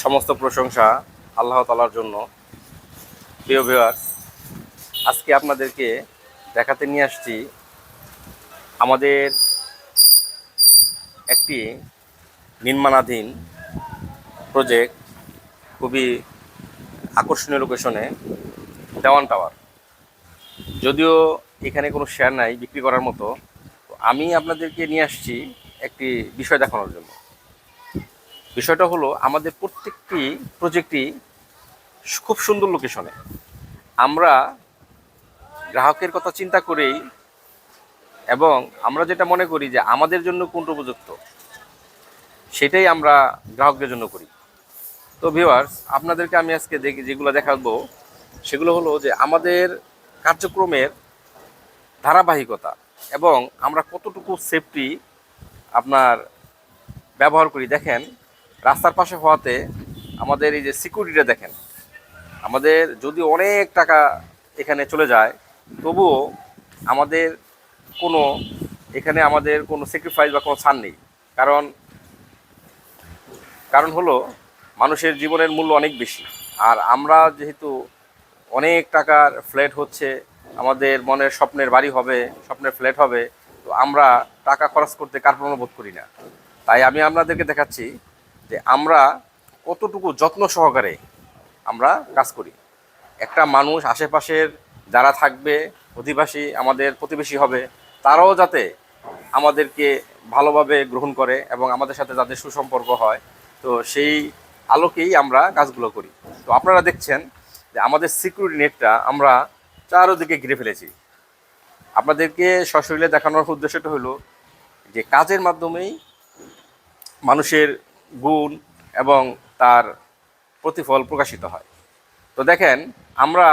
সমস্ত প্রশংসা আল্লাহ তাআলার জন্য। প্রিয় ভিউয়ার্স, আজকে আপনাদেরকে দেখাতে নিয়ে আসছি আমাদের একটি নির্মাণাধীন প্রজেক্ট, খুবই আকর্ষণীয় লোকেশনে, দেওয়ান টাওয়ার। যদিও এখানে কোনো শেয়ার নাই বিক্রি করার মতো, তো আমি আপনাদেরকে নিয়ে আসছি একটি বিষয় দেখানোর জন্য। বিষয়টা হলো আমাদের প্রত্যেকটি প্রজেক্টই খুব সুন্দর লোকেশনে। আমরা গ্রাহকের কথা চিন্তা করেই এবং আমরা যেটা মনে করি যে আমাদের জন্য কোনটা উপযুক্ত সেটাই আমরা গ্রাহকদের জন্য করি। তো ভিউয়ার্স, আপনাদেরকে আমি আজকে যেগুলো দেখাবো সেগুলো হলো যে আমাদের কার্যক্রমের ধারাবাহিকতা এবং আমরা কতটুকু সেফটি আপনার ব্যবহার করি। দেখেন, রাস্তার পাশে হওয়াতে আমাদের এই যে সিকিউরিটিটা দেখেন, আমাদের যদি অনেক টাকা এখানে চলে যায় তবুও আমাদের কোনো আমাদের কোনো স্যাক্রিফাইস বা কোনো ছাড় নেই। কারণ কারণ হলো মানুষের জীবনের মূল্য অনেক বেশি। আর আমরা যেহেতু অনেক টাকার ফ্ল্যাট হচ্ছে, আমাদের মনের স্বপ্নের বাড়ি হবে, স্বপ্নের ফ্ল্যাট হবে, তো আমরা টাকা খরচ করতে কার্পণ্য বোধ করি না। তাই আমি আপনাদেরকে দেখাচ্ছি যে আমরা কতটুকু যত্ন সহকারে আমরা কাজ করি। একটা মানুষ আশেপাশের যারা থাকবে, অধিবাসী, আমাদের প্রতিবেশী হবে, তারাও যাতে আমাদেরকে ভালোভাবে গ্রহণ করে এবং আমাদের সাথে যাদের সুসম্পর্ক হয়, তো সেই আলোকেই আমরা কাজগুলো করি। তো আপনারা দেখছেন যে আমাদের সিকিউরিটি নেটটা আমরা চারোদিকে ঘিরে ফেলেছি। আপনাদেরকে সশরীরে দেখানোর উদ্দেশ্যটা হলো যে কাজের মাধ্যমেই মানুষের গুণ এবং তার প্রতিফল প্রকাশিত হয়। তো দেখেন, আমরা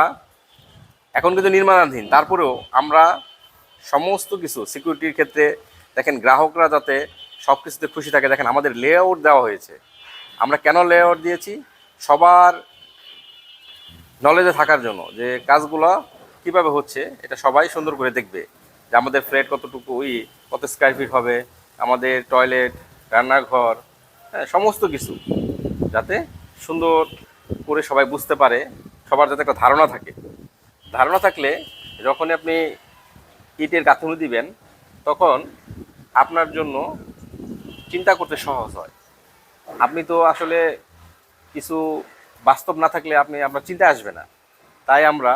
এখন কিন্তু নির্মাণাধীন, তারপরেও আমরা সমস্ত কিছু সিকিউরিটির ক্ষেত্রে দেখেন গ্রাহকরা যাতে সব কিছুতে খুশি থাকে। দেখেন আমাদের লেআউট দেওয়া হয়েছে। আমরা কেন লেআউট দিয়েছি? সবার নলেজে থাকার জন্য, যে কাজগুলো কিভাবে হচ্ছে এটা সবাই সুন্দর করে দেখবে, যে আমাদের ফ্ল্যাট কতটুকু কত স্কয়ার ফিট হবে, আমাদের টয়লেট, রান্নাঘর, হ্যাঁ, সমস্ত কিছু যাতে সুন্দর করে সবাই বুঝতে পারে, সবার যাতে একটা ধারণা থাকে। ধারণা থাকলে যখনই আপনি ইটের গাঁথুনি দিবেন তখন আপনার জন্য চিন্তা করতে সহজ হয়। আপনি তো আসলে কিছু বাস্তব না থাকলে আপনার চিন্তা আসবে না। তাই আমরা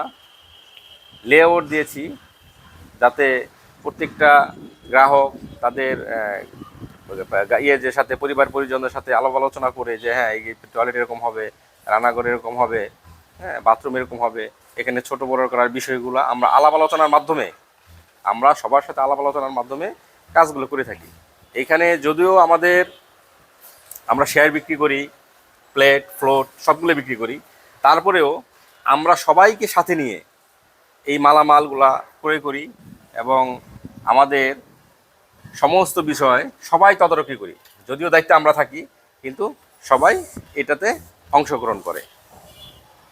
লেআউট দিয়েছি যাতে প্রত্যেকটা গ্রাহক তাদের সাথে, পরিবার পরিজনদের সাথে আলাপ আলোচনা করে যে হ্যাঁ, এই টয়লেট এরকম হবে, রান্নাঘর এরকম হবে, হ্যাঁ, বাথরুম এরকম হবে, এখানে ছোট বড় করার বিষয়গুলো আমরা আলাপ আলোচনার মাধ্যমে, আমরা সবার সাথে আলাপ আলোচনার মাধ্যমে কাজগুলো করে থাকি। এইখানে যদিও আমরা শেয়ার বিক্রি করি, প্লেট ফ্লোট সবগুলো বিক্রি করি, তারপরেও আমরা সবাইকে সাথে নিয়ে এই মালামালগুলা ক্রয় করি এবং আমাদের সমস্ত বিষয় সবাই তদারকি করি। যদিও দায়িত্বে আমরা থাকি, কিন্তু সবাই এটাতে অংশগ্রহণ করে।